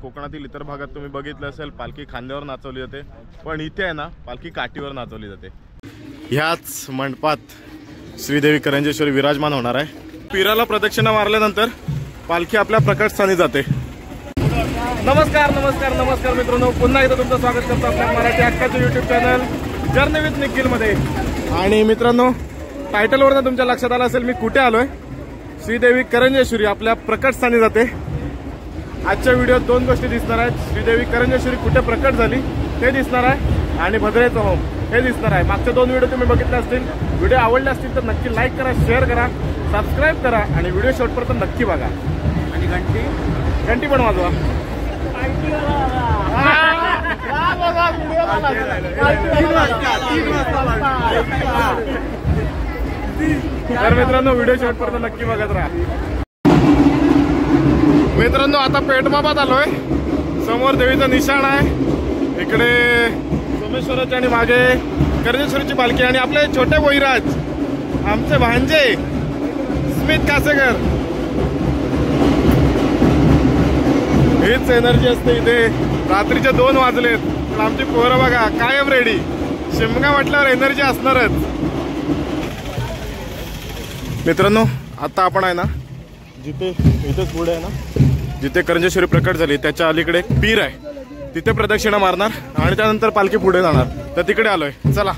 कोकणातील इतर भागात तुम्ही बघितलं असेल पालखी खांद्यावर नाचवली जाते, पण इथे आहे ना पालखी काठीवर नाचवली जाते। ह्याच मंडपात श्रीदेवी करंजेश्वरी विराजमान होणार आहे। पीराला प्रदक्षिणा मारल्यानंतर पालखी आपल्या प्रकट स्थानी जाते। नमस्कार नमस्कार नमस्कार मित्रांनो, पुन्हा एकदा तुमचं स्वागत करतो आपल्या मराठी हक्काच्या YouTube channel journey with Nikhil मध्ये। आणि मित्रांनो, टायटलवरून तुमच्या लक्षात आलं असेल मी कुठे आलोय। श्रीदेवी करंजेश्वरी आपल्या प्रकट स्थानी जाते। आजच्या व्हिडिओत दोन गोष्टी दिसणार आहेत। श्रीदेवी करंजेश्वरी कुठे प्रकट झाली ते दिसणार आहे आणि भद्रेचं होम हे दिसणार आहे। मागचे दोन व्हिडिओ तुम्ही बघितले असतील। व्हिडिओ आवडले असतील तर नक्की लाईक करा, शेअर करा, सबस्क्राईब करा आणि व्हिडिओ शेवटपर्यंत नक्की बघा आणि घंटी पण वाजवा। तर मित्रांनो, व्हिडिओ शेवटपर्यंत नक्की बघत राहा। मित्रांनो, आता पेठबाबात आलोय। समोर देवीचा निशाण आहे, इकडे सोमेश्वराची आणि मागे करंजेश्वरीची पालखी आणि आपले छोटे बोईराज आमचे भांजे स्मित कासेकर। हीच एनर्जी असते इथे। रात्रीचे 2 वाजलेत तर आमची पोरं बघा कायम रेडी। शिमगा म्हटल्यावर एनर्जी असणारच। मित्रांनो, आता आपण आहे ना जिथे इथेच पुढे आहे ना जिथे करंजेश्वरी प्रकट झाली त्याच्या अलीकडे एक पीर आहे, तिथे प्रदक्षिणा मारणार आणि त्यानंतर पालखी पुढे जाणार। तर तिकडे आलोय, चला।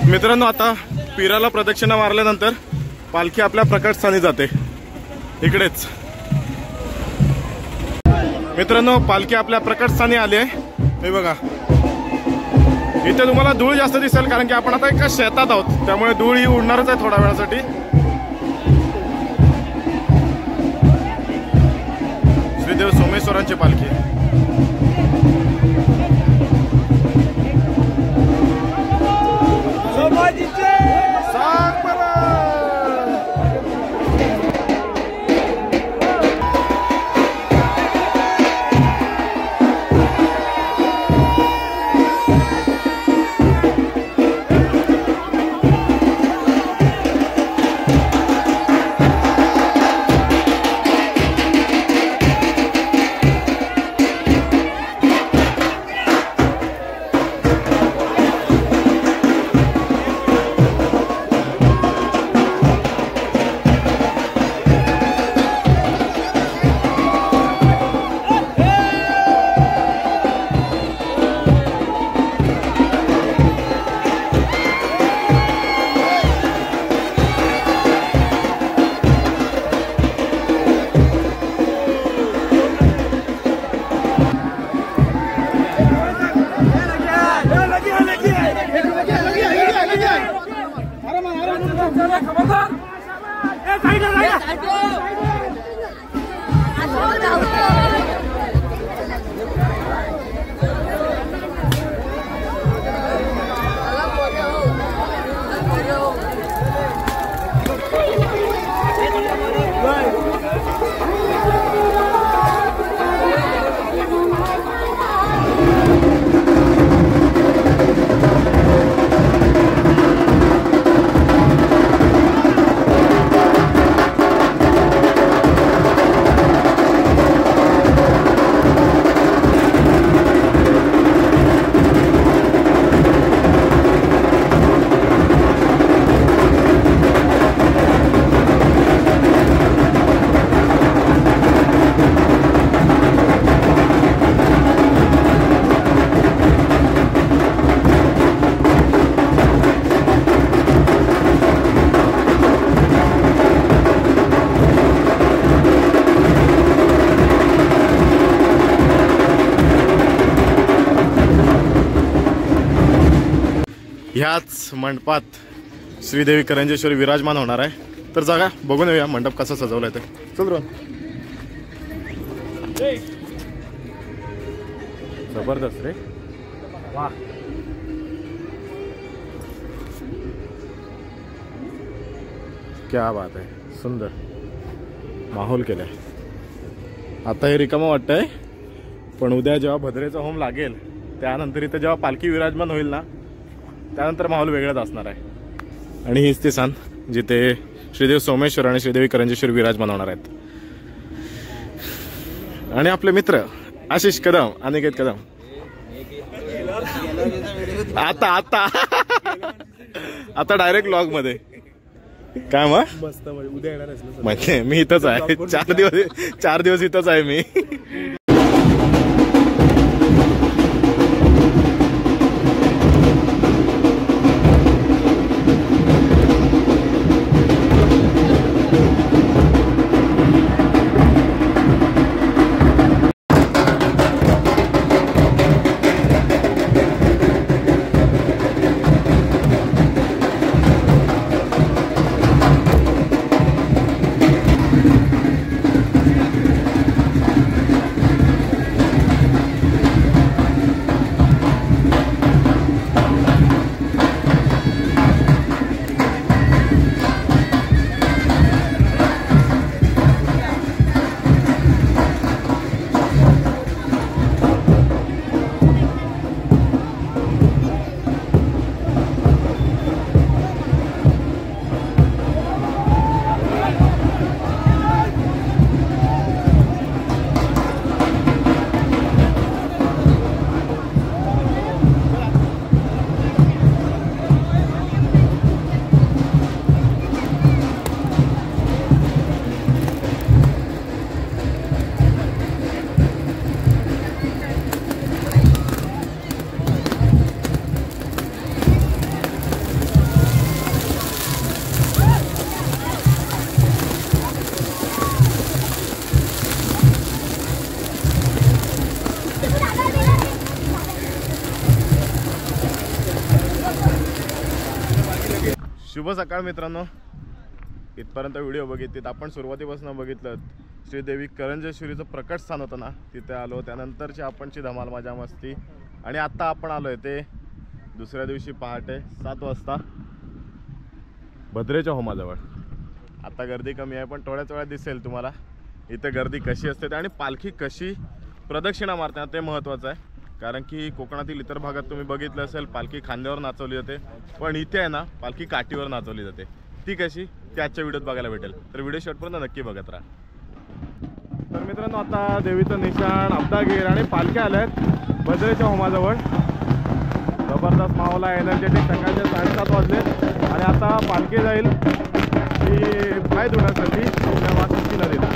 मित्रांनो, आता पीराला प्रदक्षिणा मारल्यानंतर पालखी आपल्या प्रकट स्थानी जाते। इकडेच मित्रांनो, पालखी आपल्या प्रकट स्थानी आली आहे। हे बघा, इथे तुम्हाला धूळ जास्त दिसेल कारण की आपण आता एका शेतात आहोत, त्यामुळे धूळ ही उडणारच आहे थोड्या वेळासाठी। श्रीदेव सोमेश्वरांची पालखी। ह्याच मंडपात श्रीदेवी करंजेश्वरी विराजमान होणार आहे। तर जागा बघून येऊया मंडप कसा सजवलाय ते। चल रोहन। जबरदस्त रे, वाह। क्या बात आहे, सुंदर माहोल केलाय। आता हे रिकामं वाटतंय, पण उद्या जेव्हा भद्रेचा होम लागेल त्यानंतर इथे जेव्हा पालखी विराजमान होईल ना, त्यानंतर माहोल वेगळाच असणार आहे। आणि हीच ती सान जिथे श्रीदेव सोमेश्वर आणि श्रीदेवी करंजेश्वरी विराजमान होणार आहेत। आणि आपले मित्र आशिष कदम, अनिकेत कदम आता आता आता डायरेक्ट व्लॉग मध्ये। काय मग मस्त, उद्या येणार आहेस ना? म्हणजे मी इथंच आहे, 4 दिवस इथंच आहे मी। शुभ सकाळ मित्रांनो, इथपर्यंत व्हिडिओ बघितलीत आपण। सुरुवातीपासून बघितलं श्रीदेवी करंजेश्वरीचं प्रकट स्थान होतं ना, तिथे आलो। त्यानंतरची आपणची धमाल मजा मस्ती। आणि आत्ता आपण आलोय ते दुसऱ्या दिवशी पहाटे 7 वाजता भद्रेच्या होमाजवळ। आता गर्दी कमी आहे, पण थोड्याच वेळात दिसेल तुम्हाला इथे गर्दी कशी असते आणि पालखी कशी प्रदक्षिणा मारते ना, ते महत्त्वाचं आहे। कारण की कोकणातील इतर भागात तुम्ही बघितलं असेल पालखी खांद्यावर नाचवली जाते, पण इथे आहे ना पालखी काठीवर नाचवली जाते। ती कशी ते आजच्या व्हिडिओत बघायला भेटेल, तर व्हिडिओ शेवटपर्यंत नक्की बघत राहा। तर मित्रांनो, आता देवीचं निशाण, अब्दागीर आणि पालख्या आल्यात भद्रेच्या होमाजवळ। जबरदस्त माहोल आहे, एनर्जेटिक। सकाळचे 7:30 वाजले आणि आता पालखी जाईल ती पाय धुण्यासाठी त्या वासुकी नदीला।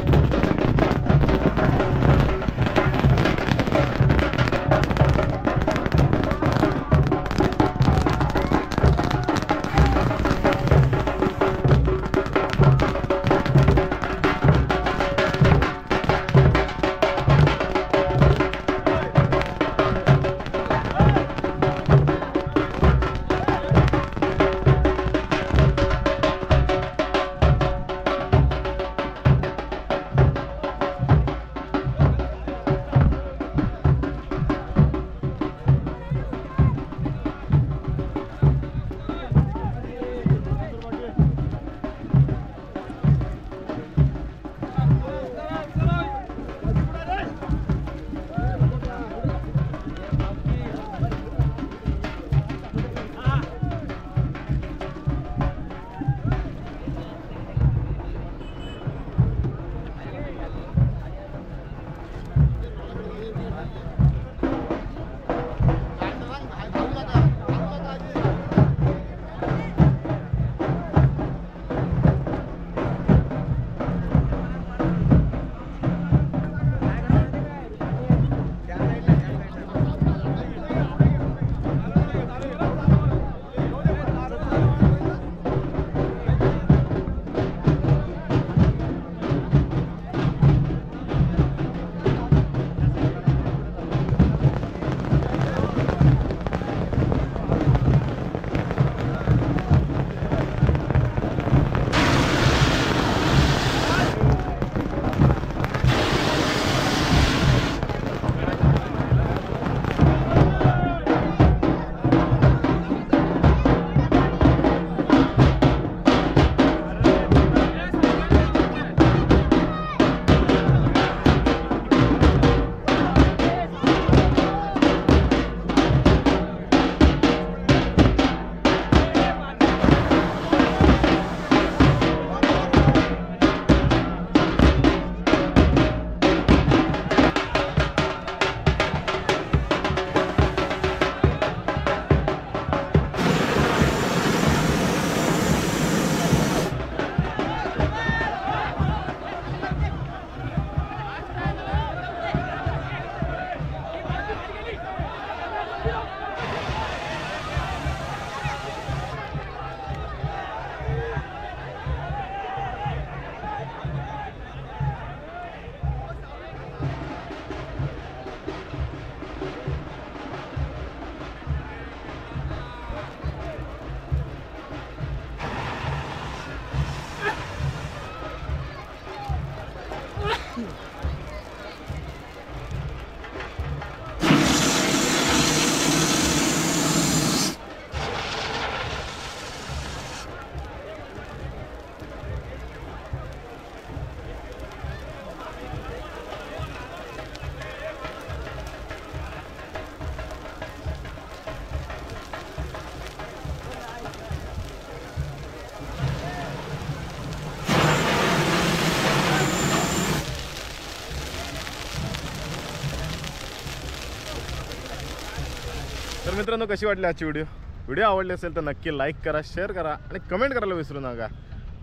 मित्रांनो, कशी वाटली आजची व्हिडिओ आवडली असेल तर नक्की लाईक करा, शेअर करा आणि कमेंट करायला विसरू नका.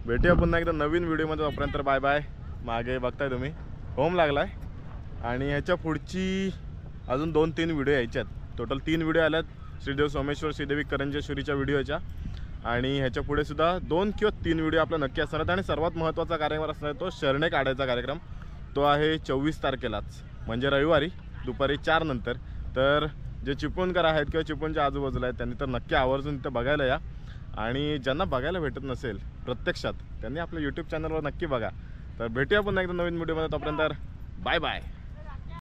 भेटूया पुन्हा एकदा नवीन व्हिडिओमध्ये. तोपर्यंत बाय बाय. मागे बघताय तुम्ही होम लागलाय आणि ह्याच्या पुढची अजून 2-3 व्हिडिओ यायचे आहेत. टोटल 3 व्हिडिओ आल्यात श्रीदेव सोमेश्वर श्रीदेवी करंजेश्वरीच्या व्हिडिओच्या. आणि ह्याच्या पुढे सुद्धा 2 किंवा 3 व्हिडिओ आपला नक्की असणार आहेत. आणि सर्वात महत्त्वाचा कार्यक्रम असणार आहे तो शरणे काढायचा कार्यक्रम. तो आहे 24 तारखेलाच, म्हणजे रविवारी दुपारी 4 नंतर. तर जे चिपळूणकर आहेत किंवा चिपळूणच्या आजूबाजूला आहेत त्यांनी तर नक्की आवर्जून इथं बघायला या. आणि ज्यांना बघायला भेटत नसेल प्रत्यक्षात त्यांनी आपल्या यूट्यूब चॅनलवर नक्की बघा. तर भेटूया पुन्हा एकदा नवीन व्हिडिओमध्ये. तोपर्यंत बाय बाय.